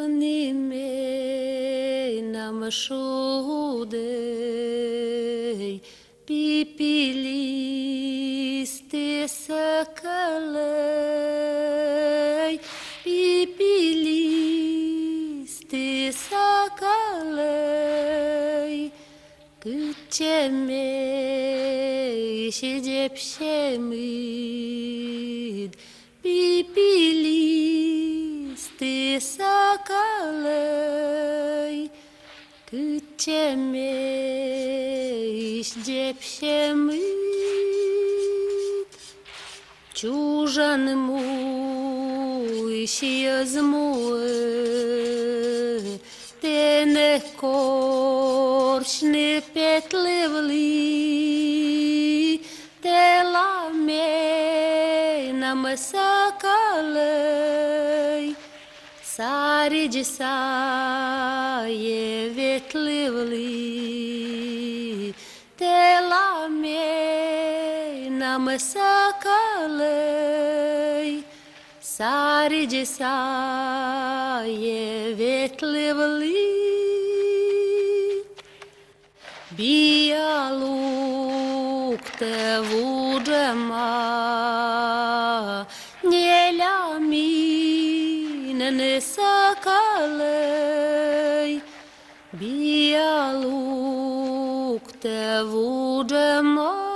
Nimeni mășudei, pipiliste săcălăi, pipiliste săcălăi, cât ce mei și gepșemid, pipiliste săcălăi, cât ce mei și gepșemid, ciujan mui și zmuă, te ne corci ne petlevli, te la mei n-am săcălăi, sarigi saie vetlevli, te la mei n-am săcălăi, sarigi saie vetlevli. Bialuk te vudema, ne la mine ne săcălăi, bialuk te vudema.